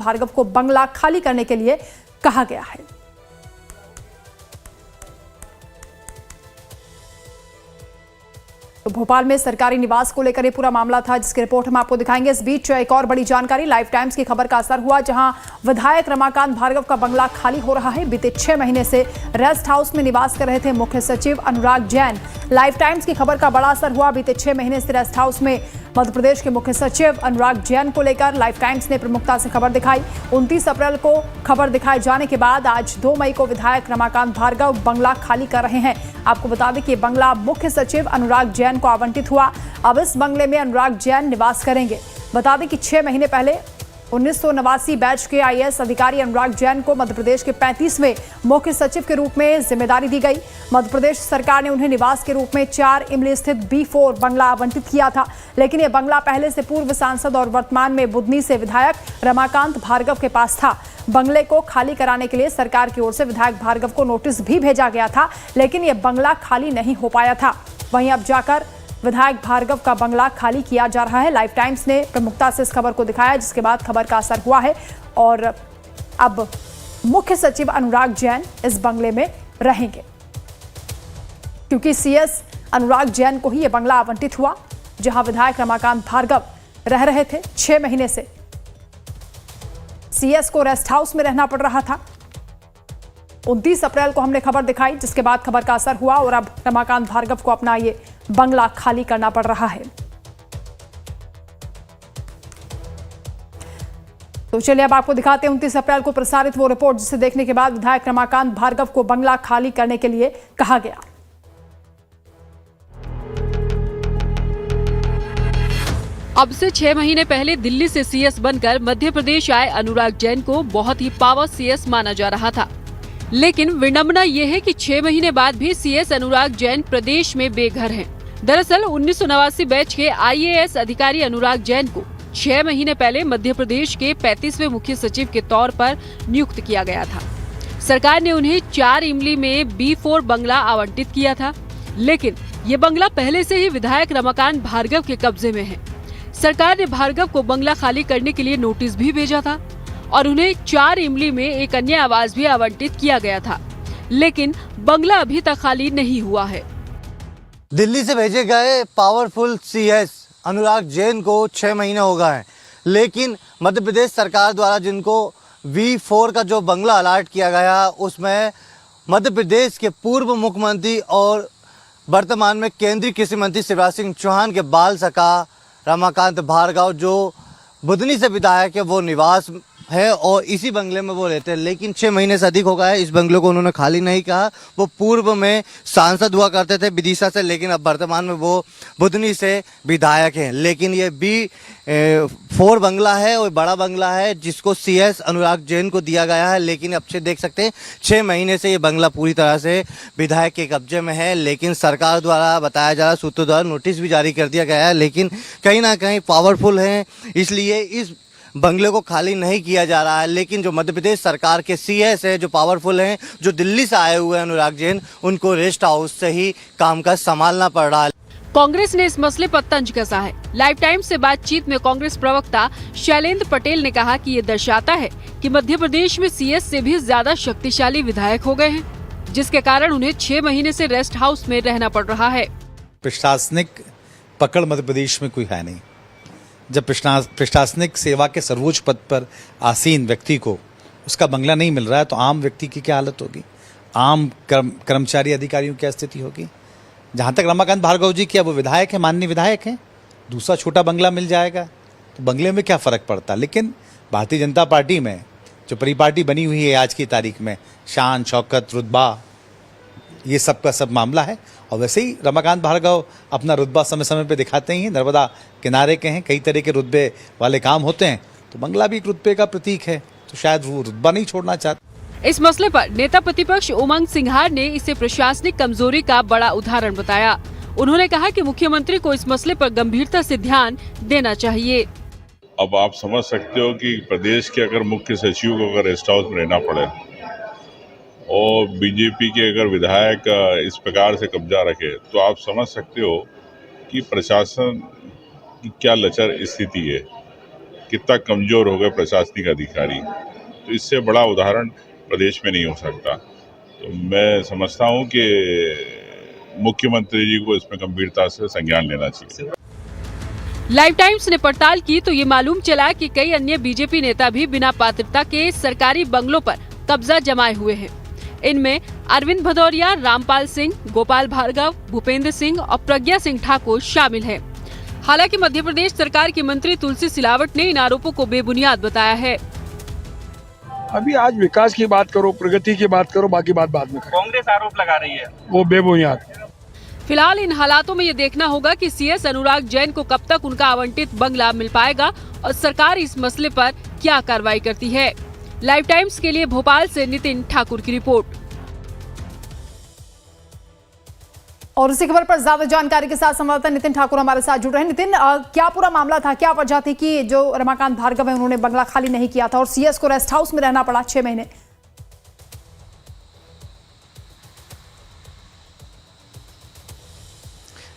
भार्गव को बंगला खाली करने के लिए कहा गया है। तो भोपाल में सरकारी निवास को लेकर ये पूरा मामला था, जिसकी रिपोर्ट हम आपको दिखाएंगे। इस बीच एक और बड़ी जानकारी, लाइफ टाइम्स की खबर का असर हुआ, जहां विधायक रमाकांत भार्गव का बंगला खाली हो रहा है। बीते 6 महीने से रेस्ट हाउस में निवास कर रहे थे मुख्य सचिव अनुराग जैन। लाइफ टाइम्स की खबर का बड़ा असर हुआ। बीते 6 महीने से रेस्ट हाउस में मध्य प्रदेश के मुख्य सचिव अनुराग जैन को लेकर लाइफ टाइम्स ने प्रमुखता से खबर दिखाई। 29 अप्रैल को खबर दिखाए जाने के बाद आज 2 मई को विधायक रमाकांत भार्गव बंगला खाली कर रहे हैं। आपको बता दें कि बंगला मुख्य सचिव अनुराग जैन को आवंटित हुआ। अब इस बंगले में अनुराग जैन निवास करेंगे। बता दें कि 6 महीने पहले 1989 बैच के आईएएस अधिकारी अनुराग जैन को मध्य प्रदेश के 35वें मुख्य सचिव के रूप में जिम्मेदारी दी गई। मध्य प्रदेश सरकार ने उन्हें निवास के रूप में 4 इमली स्थित B4 बंगला आवंटित किया था, लेकिन यह बंगला पहले से पूर्व सांसद और वर्तमान में बुधनी से विधायक रमाकांत भार्गव के पास था। बंगले को खाली कराने के लिए सरकार की ओर से विधायक भार्गव को नोटिस भी भेजा गया था, लेकिन यह बंगला खाली नहीं हो पाया था। वहीं अब जाकर विधायक भार्गव का बंगला खाली किया जा रहा है। लाइफ टाइम्स ने प्रमुखता से इस खबर को दिखाया, जिसके बाद खबर का असर हुआ है और अब मुख्य सचिव अनुराग जैन इस बंगले में रहेंगे, क्योंकि सीएस अनुराग जैन को ही यह बंगला आवंटित हुआ, जहां विधायक रमाकांत भार्गव रह रहे थे। 6 महीने से सीएस को रेस्ट हाउस में रहना पड़ रहा था। 29 अप्रैल को हमने खबर दिखाई, जिसके बाद खबर का असर हुआ और अब रमाकांत भार्गव को अपना ये बंगला खाली करना पड़ रहा है। तो चलिए अब आपको दिखाते हैं 29 अप्रैल को प्रसारित वो रिपोर्ट, जिसे देखने के बाद विधायक रमाकांत भार्गव को बंगला खाली करने के लिए कहा गया। अब से 6 महीने पहले दिल्ली से सीएस बनकर मध्य प्रदेश आए अनुराग जैन को बहुत ही पावर सीएस माना जा रहा था, लेकिन विडंबना ये है कि 6 महीने बाद भी सीएस अनुराग जैन प्रदेश में बेघर हैं। दरअसल 1989 बैच के आईएएस अधिकारी अनुराग जैन को 6 महीने पहले मध्य प्रदेश के 35वें मुख्य सचिव के तौर पर नियुक्त किया गया था। सरकार ने उन्हें 4 इमली में B4 बंगला आवंटित किया था, लेकिन ये बंगला पहले से ही विधायक रमाकांत भार्गव के कब्जे में है। सरकार ने भार्गव को बंगला खाली करने के लिए नोटिस भी भेजा था और उन्हें 4 इमली में एक अन्य आवास भी आवंटित किया गया था, लेकिन बंगला अभी तक खाली नहीं हुआ है। दिल्ली से भेजे गए पावरफुल सीएस अनुराग जैन को 6 महीने हो गए हैं, लेकिन मध्य प्रदेश सरकार द्वारा जिनको V4 का जो बंगला अलाट किया गया, उसमें मध्य प्रदेश के पूर्व मुख्यमंत्री और वर्तमान में केंद्रीय कृषि मंत्री शिवराज सिंह चौहान के बाल सखा रमाकांत भार्गव, जो बुधनी से विधायक है, वो निवास है और इसी बंगले में वो रहते हैं। लेकिन 6 महीने से अधिक हो गया है, इस बंगले को उन्होंने खाली नहीं कहा। वो पूर्व में सांसद हुआ करते थे विदिशा से, लेकिन अब वर्तमान में वो बुधनी से विधायक हैं। लेकिन ये B4 बंगला है और बड़ा बंगला है, जिसको सीएस अनुराग जैन को दिया गया है। लेकिन अब से देख सकते हैं 6 महीने से ये बंगला पूरी तरह से विधायक के कब्जे में है, लेकिन सरकार द्वारा बताया जा रहा, सूत्रों द्वारा नोटिस भी जारी कर दिया गया है, लेकिन कहीं ना कहीं पावरफुल हैं, इसलिए इस बंगले को खाली नहीं किया जा रहा है। लेकिन जो मध्य प्रदेश सरकार के सीएस है, जो पावरफुल हैं, जो दिल्ली से आए हुए हैं अनुराग जैन, उनको रेस्ट हाउस से ही कामकाज संभालना पड़ रहा है। कांग्रेस ने इस मसले पर तंज कसा है। लाइफ टाइम्स से बातचीत में कांग्रेस प्रवक्ता शैलेंद्र पटेल ने कहा कि ये दर्शाता है कि मध्य प्रदेश में सीएस से भी ज्यादा शक्तिशाली विधायक हो गए हैं, जिसके कारण उन्हें 6 महीने से रेस्ट हाउस में रहना पड़ रहा है। प्रशासनिक पकड़ मध्य प्रदेश में कोई है नहीं। जब प्रशासनिक सेवा के सर्वोच्च पद पर आसीन व्यक्ति को उसका बंगला नहीं मिल रहा है, तो आम व्यक्ति की क्या हालत होगी, आम कर्मचारी अधिकारियों की क्या स्थिति होगी। जहाँ तक रमाकांत भार्गव जी, क्या वो विधायक है, माननीय विधायक हैं, दूसरा छोटा बंगला मिल जाएगा तो बंगले में क्या फ़र्क पड़ता। लेकिन भारतीय जनता पार्टी में जो परिपाटी बनी हुई है आज की तारीख में, शान शौकत रुतबा, ये सब का सब मामला है। और वैसे ही रमाकांत भार्गव अपना रुतबा समय समय पे दिखाते ही हैं, नर्मदा किनारे के हैं, कई तरह के रुतबे वाले काम होते हैं, तो बंगला भी एक रुतबे का प्रतीक है, तो शायद वो रुतबा नहीं छोड़ना चाहते। इस मसले पर नेता प्रतिपक्ष उमंग सिंघार ने इसे प्रशासनिक कमजोरी का बड़ा उदाहरण बताया। उन्होंने कहा कि मुख्यमंत्री को इस मसले पर गंभीरता से ध्यान देना चाहिए। अब आप समझ सकते हो कि प्रदेश के अगर मुख्य सचिव को अगर रेस्ट हाउस में रहना पड़े और बीजेपी के अगर विधायक इस प्रकार से कब्जा रखे, तो आप समझ सकते हो कि प्रशासन की क्या लचर स्थिति है। कितना कमजोर हो गए प्रशासनिक अधिकारी। तो इससे बड़ा उदाहरण प्रदेश में नहीं हो सकता। तो मैं समझता हूँ कि मुख्यमंत्री जी को इसमें गंभीरता से संज्ञान लेना चाहिए। लाइव टाइम्स ने पड़ताल की तो ये मालूम चला कि कई अन्य बीजेपी नेता भी बिना पात्रता के सरकारी बंगलों पर कब्जा जमाए हुए हैं। इनमें अरविंद भदौरिया, रामपाल सिंह, गोपाल भार्गव, भूपेंद्र सिंह और प्रज्ञा सिंह ठाकुर शामिल हैं। हालांकि मध्य प्रदेश सरकार की मंत्री तुलसी सिलावट ने इन आरोपों को बेबुनियाद बताया है। अभी आज विकास की बात करो, प्रगति की बात करो, बाकी बात बाद में करो। कांग्रेस आरोप लगा रही है वो बेबुनियाद। फिलहाल इन हालातों में ये देखना होगा कि सीएस अनुराग जैन को कब तक उनका आवंटित बंगला मिल पाएगा और सरकार इस मसले पर क्या कार्रवाई करती है। लाइव टाइम्स के लिए भोपाल से नितिन ठाकुर की रिपोर्ट। और इसी खबर पर ज्यादा जानकारी के साथ संवाददाता नितिन ठाकुर हमारे साथ जुड़ रहे हैं। नितिन, क्या पूरा मामला था, क्या वजह थी कि जो रमाकांत भार्गव है उन्होंने बंगला खाली नहीं किया था और सीएस को रेस्ट हाउस में रहना पड़ा 6 महीने?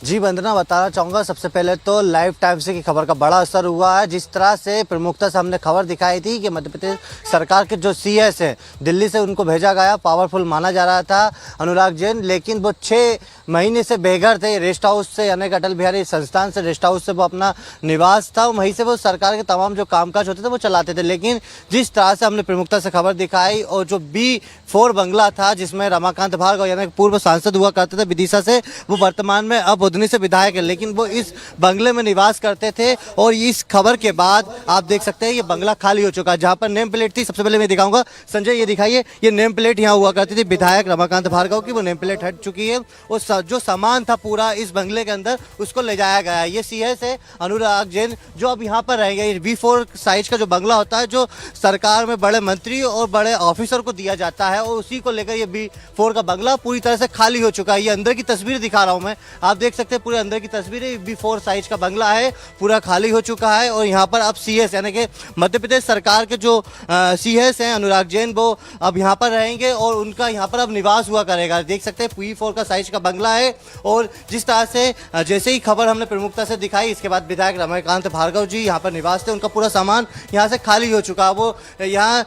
जी वंदना, बताना चाहूँगा सबसे पहले तो लाइव टाइम्स की खबर का बड़ा असर हुआ है। जिस तरह से प्रमुखता से हमने खबर दिखाई थी कि मध्य प्रदेश सरकार के जो सीएस हैं दिल्ली से उनको भेजा गया, पावरफुल माना जा रहा था अनुराग जैन, लेकिन वो 6 महीने से बेघर थे। रेस्ट हाउस से यानी कि अटल बिहारी संस्थान से रेस्ट हाउस से वो अपना निवास था, वहीं से वो सरकार के तमाम जो कामकाज होते थे वो चलाते थे। लेकिन जिस तरह से हमने प्रमुखता से खबर दिखाई और जो B4 बंगला था जिसमें रमाकांत भार्गव यानी पूर्व सांसद हुआ करते थे विदिशा से, वो वर्तमान में अब बुधनी से विधायक है, लेकिन वो इस बंगले में निवास करते थे। और इस खबर के बाद आप देख सकते हैं ये बंगला खाली हो चुका है। जहां पर नेम प्लेट थी, सबसे पहले मैं दिखाऊंगा, संजय ये दिखाइए, ये नेम प्लेट यहाँ हुआ करती थी विधायक रमाकांत भार्गव की, वो नेम प्लेट हट चुकी है। और जो सामान था पूरा इस बंगले के अंदर उसको ले जाया गया है। ये सीएस है अनुराग जैन जो अब यहाँ पर रहेंगे। B4 साइज का जो बंगला होता है जो सरकार में बड़े मंत्री और बड़े ऑफिसर को दिया जाता है, और उसी को लेकर ये B4 का बंगला पूरी तरह से खाली हो चुका है। ये अंदर की तस्वीर दिखा रहा हूँ मैं, आप देख सकते हैं पूरे अंदर की तस्वीर है। B4 साइज का बंगला है, पूरा खाली हो चुका है। और यहाँ पर अब सीएस यानी कि मध्य प्रदेश सरकार के जो सीएस हैं अनुराग जैन, वो अब यहाँ पर रहेंगे और उनका यहाँ पर अब निवास हुआ करेगा। देख सकते हैं B4 का साइज का बंगला है। और जिस तरह से जैसे ही खबर हमने प्रमुखता से दिखाई, इसके बाद विधायक रमाकांत भार्गव जी यहाँ पर निवास थे, उनका पूरा सामान यहाँ से खाली हो चुका। वो यहाँ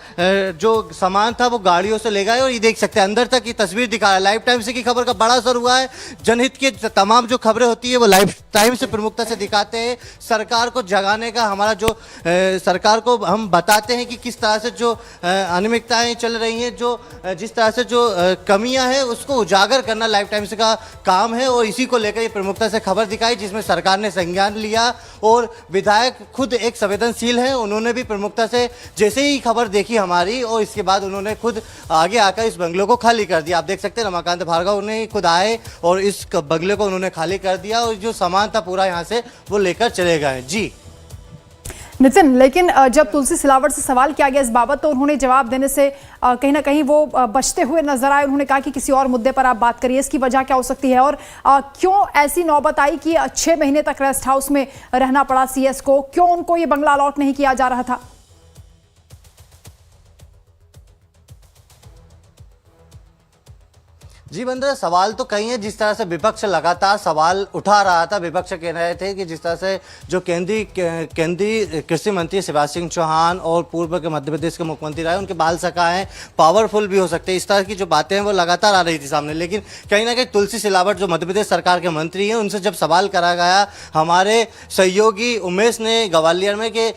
जो सामान था वो गाड़ियों से ले गए और ये देख सकते हैं अंदर तक की तस्वीर दिखा रहा है। लाइव टाइम्स की खबर का बड़ा असर हुआ है। जनहित के तमाम जो खबरें होती है वो लाइव टाइम्स से प्रमुखता से दिखाते हैं। सरकार को जगाने का हमारा जो सरकार को हम बताते हैं कि किस तरह से जो अनियमितताएं चल रही हैं, जो जिस तरह से जो कमियां हैं उसको उजागर करना लाइव टाइम्स का काम है। और इसी को लेकर ये प्रमुखता से खबर दिखाई जिसमें सरकार ने संज्ञान लिया। और विधायक खुद एक संवेदनशील हैं, उन्होंने भी प्रमुखता से जैसे ही खबर देखी हमारी और इसके बाद उन्होंने खुद आगे आकर इस बंगले को खाली कर दिया। आप देख सकते हैं रमाकांत भार्गव ने खुद आए और इस बंगले को उन्होंने खाली कर दिया और जो सामान था पूरा यहाँ से वो लेकर चले गए। जी नितिन, लेकिन जब तुलसी सिलावट से सवाल किया गया इस बाबत तो उन्होंने जवाब देने से कहीं ना कहीं वो बचते हुए नजर आए। उन्होंने कहा कि किसी और मुद्दे पर आप बात करिए, इसकी वजह क्या हो सकती है और क्यों ऐसी नौबत आई कि 6 महीने तक रेस्ट हाउस में रहना पड़ा सीएस को? क्यों उनको ये बंगला अलॉट नहीं किया जा रहा था? जी बंदर, सवाल तो कई है। जिस तरह से विपक्ष लगातार सवाल उठा रहा था, विपक्ष कह रहे थे कि जिस तरह से जो केंद्रीय कृषि मंत्री शिवराज सिंह चौहान और पूर्व के मध्य प्रदेश के मुख्यमंत्री रहे, उनके बाल सकाएं पावरफुल भी हो सकते हैं, इस तरह की जो बातें हैं वो लगातार आ रही थी सामने। लेकिन कहीं ना कहीं तुलसी सिलावट जो मध्य प्रदेश सरकार के मंत्री हैं, उनसे जब सवाल करा गया, हमारे सहयोगी उमेश ने ग्वालियर में कि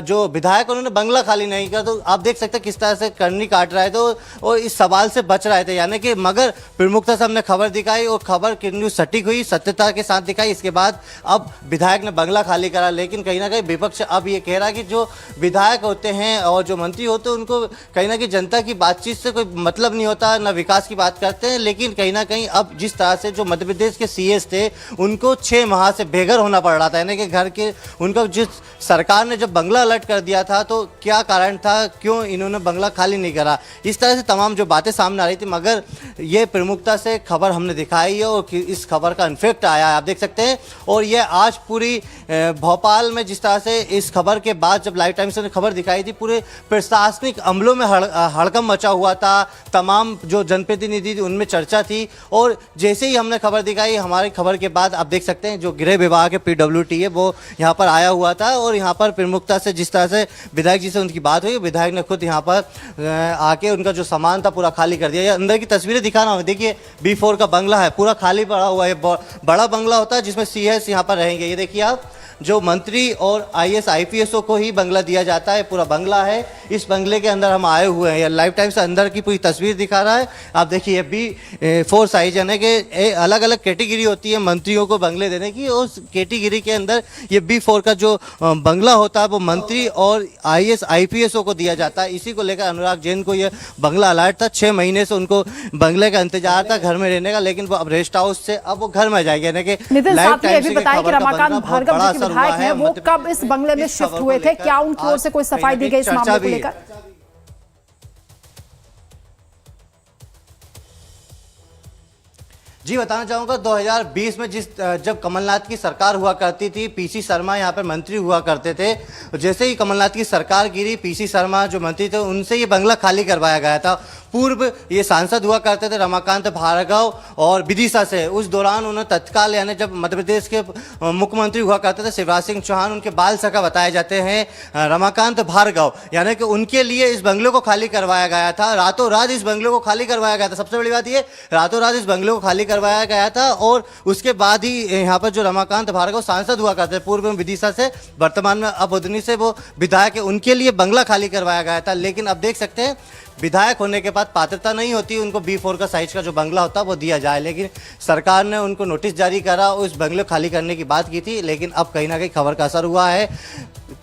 जो विधायक उन्होंने बंगला खाली नहीं किया, तो आप देख सकते किस तरह से करनी काट रहे थे और इस सवाल से बच रहे थे। यानी कि मगर प्रमुखता से हमने खबर दिखाई और खबर कितनी सटीक हुई, सत्यता के साथ दिखाई। इसके बाद अब विधायक ने बंगला खाली करा। लेकिन कहीं ना कहीं विपक्ष अब ये कह रहा है कि जो विधायक होते हैं और जो मंत्री होते हैं उनको कहीं ना कहीं जनता की बातचीत से कोई मतलब नहीं होता, ना विकास की बात करते हैं। लेकिन कहीं ना कहीं अब जिस तरह से जो मध्य प्रदेश के सीएस थे उनको 6 माह से बेघर होना पड़ रहा था, यानी कि घर के उनका जिस सरकार ने जब बंगला अलर्ट कर दिया था तो क्या कारण था, क्यों इन्होंने बंगला खाली नहीं करा, इस तरह से तमाम जो बातें सामने आ रही थी। मगर ये प्रमुखता से खबर हमने दिखाई है और इस खबर का इन्फेक्ट आया है, आप देख सकते हैं। और ये आज पूरी भोपाल में जिस तरह से इस खबर के बाद जब लाइव टाइम्स ने खबर दिखाई थी, पूरे प्रशासनिक अमलों में हड़कंप मचा हुआ था। तमाम जो जनप्रतिनिधि थी उनमें चर्चा थी और जैसे ही हमने खबर दिखाई, हमारी खबर के बाद आप देख सकते हैं जो गृह विभाग के PWT है वो यहाँ पर आया हुआ था और यहाँ पर प्रमुखता से जिस तरह से विधायक जी से उनकी बात हुई, विधायक ने खुद यहाँ पर आके उनका जो सामान था पूरा खाली कर दिया। ये अंदर की तस्वीरें दिखाना होगा, देखिए B4 का बंगला है, पूरा खाली पड़ा हुआ है। बड़ा बंगला होता है जिसमें CS यहाँ पर रहेंगे। ये देखिए आप, जो मंत्री और IAS IPS को ही बंगला दिया जाता है, पूरा बंगला है। इस बंगले के अंदर हम आए हुए हैं। ये लाइव टाइम से अंदर की पूरी तस्वीर दिखा रहा है। आप देखिए B4 साइज, यानी कि अलग अलग कैटेगरी होती है मंत्रियों को बंगले देने की। उस कैटेगरी के अंदर ये B4 का जो बंगला होता है वो मंत्री और IAS IPS को दिया जाता है। इसी को लेकर अनुराग जैन को ये बंगला अलर्ट था। 6 महीने से उनको बंगले का इंतजार था घर में रहने का, लेकिन वो अब रेस्ट हाउस से अब वो घर में जाएंगे। यानी कि नितिन लाइव साहब ने टाइम भी से बताया कि खबर का रमाकांत बनना बहुत भार्गव बड़ा जो कि असर हुआ विधायक हैं वो कब इस बंगले में शिफ्ट हुए थे, क्या उनकी ओर से कोई सफाई दी गई इस मामले को लेकर? जी बताना चाहूँगा 2020 में जब कमलनाथ की सरकार हुआ करती थी, PC शर्मा यहाँ पर मंत्री हुआ करते थे। जैसे ही कमलनाथ की सरकार गिरी, PC शर्मा जो मंत्री थे उनसे ये बंगला खाली करवाया गया था। पूर्व ये सांसद हुआ करते थे रमाकांत भार्गव और विदिशा से। उस दौरान उन्होंने तत्काल, यानी जब मध्य प्रदेश के मुख्यमंत्री हुआ करते थे शिवराज सिंह चौहान, उनके बाल सखा बताए जाते हैं रमाकांत भार्गव, यानी कि उनके लिए इस बंगले को खाली करवाया गया था। रातों रात इस बंगले को खाली करवाया गया था। सबसे बड़ी बात ये, रातों रात इस बंगले को खाली करवाया गया था और उसके बाद ही यहाँ पर जो रमाकांत भार्गव सांसद हुआ करते थे पूर्व में विदिशा से, वर्तमान में अब उदनी से वो विधायक है, उनके लिए बंगला खाली करवाया गया था। लेकिन अब देख सकते हैं विधायक होने के बाद पात्रता नहीं होती, उनको B4 का साइज का जो बंगला होता है वो दिया जाए। लेकिन सरकार ने उनको नोटिस जारी करा और उस बंगले खाली करने की बात की थी। लेकिन अब कहीं ना कहीं खबर का असर हुआ है।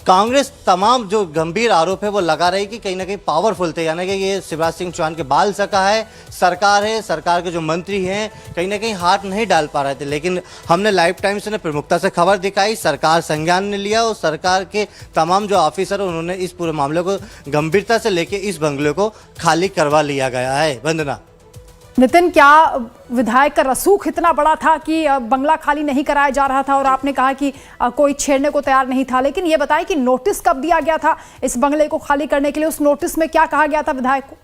कांग्रेस तमाम जो गंभीर आरोप है वो लगा रही कि कहीं ना कहीं पावरफुल थे, यानी कि ये शिवराज सिंह चौहान के बाल सका है, सरकार के जो मंत्री हैं कहीं ना कहीं हाथ नहीं डाल पा रहे थे। लेकिन हमने लाइव टाइम्स ने प्रमुखता से खबर दिखाई, सरकार संज्ञान ने लिया और सरकार के तमाम जो ऑफिसर उन्होंने इस पूरे मामले को गंभीरता से लेके इस बंगले को खाली करवा लिया गया है। वंदना। नितिन, क्या विधायक का रसूख इतना बड़ा था कि बंगला खाली नहीं कराया जा रहा था? और आपने कहा कि कोई छेड़ने को तैयार नहीं था, लेकिन ये बताएं कि नोटिस कब दिया गया था इस बंगले को खाली करने के लिए? उस नोटिस में क्या कहा गया था विधायक को?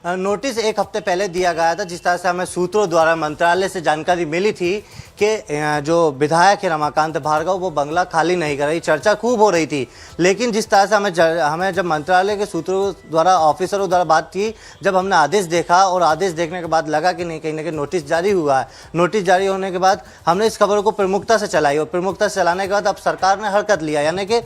नोटिस 1 हफ्ते पहले दिया गया था। जिस तरह से हमें सूत्रों द्वारा मंत्रालय से जानकारी मिली थी कि जो विधायक है रमाकांत भार्गव वो बंगला खाली नहीं कर रही, चर्चा खूब हो रही थी। लेकिन जिस तरह से हमें जब मंत्रालय के सूत्रों द्वारा, ऑफिसरों द्वारा बात की, जब हमने आदेश देखा और आदेश देखने के बाद लगा कि नहीं, कहीं ना कहीं नोटिस जारी हुआ है। नोटिस जारी होने के बाद हमने इस खबर को प्रमुखता से चलाई और प्रमुखता से चलाने के बाद अब सरकार ने हरकत लिया। यानी कि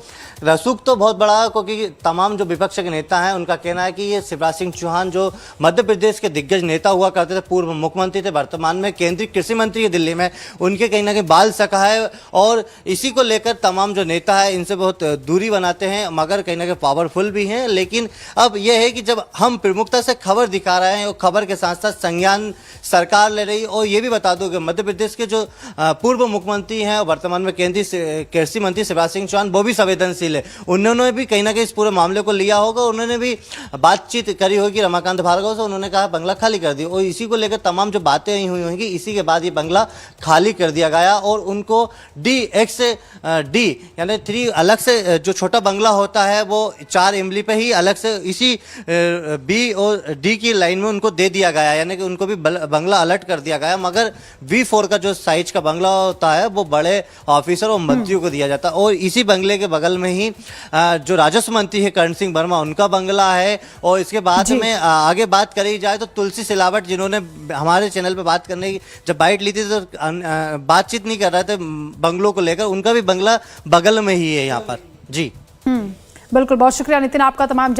रसूख तो बहुत बड़ा है, क्योंकि तमाम जो विपक्ष के नेता हैं उनका कहना है कि ये शिवराज सिंह चौहान जो मध्य प्रदेश के दिग्गज नेता हुआ करते थे, पूर्व मुख्यमंत्री थे, वर्तमान में केंद्रीय कृषि मंत्री है दिल्ली में, उनके कहीं ना कहीं बाल सका है और इसी को लेकर तमाम जो नेता है इनसे बहुत दूरी बनाते हैं, मगर कहीं ना कहीं पावरफुल भी हैं। लेकिन अब यह है कि जब हम प्रमुखता से खबर दिखा रहे हैं और खबर के साथ साथ संज्ञान सरकार ले रही, और ये भी बता दो कि मध्य प्रदेश के जो पूर्व मुख्यमंत्री हैं और वर्तमान में केंद्रीय कृषि मंत्री शिवराज सिंह चौहान, वो भी संवेदनशील है। उन्होंने भी कहीं ना कहीं इस पूरे मामले को लिया होगा, उन्होंने भी बातचीत करी होगी रमाकांत भार्गव से, उन्होंने कहा बंगला खाली कर दिया और इसी को लेकर तमाम जो बातें हुई होंगी, इसी के बाद ये बंगला खाली कर दिया गया और उनको DX यानी 3 अलग से जो छोटा बंगला होता है वो 4 इमली पे ही अलग से इसी B और D की लाइन में उनको दे दिया गया, यानी कि उनको भी बंगला अलर्ट कर दिया गया। मगर V4 का जो साइज का बंगला होता है वो बड़े ऑफिसर और मंत्रियों को दिया जाता है और इसी बंगले के बगल में ही जो राजस्व मंत्री है कर्ण सिंह वर्मा, उनका बंगला है। और इसके बाद में आगे बात करी जाए तो तुलसी सिलावट, जिन्होंने हमारे चैनल पे बात करने की जब बाइट ली थी तो बातचीत नहीं कर रहे थे बंगलों को लेकर, उनका भी बंगला बगल में ही है यहाँ पर। जी बिल्कुल, बहुत शुक्रिया नितिन आपका तमाम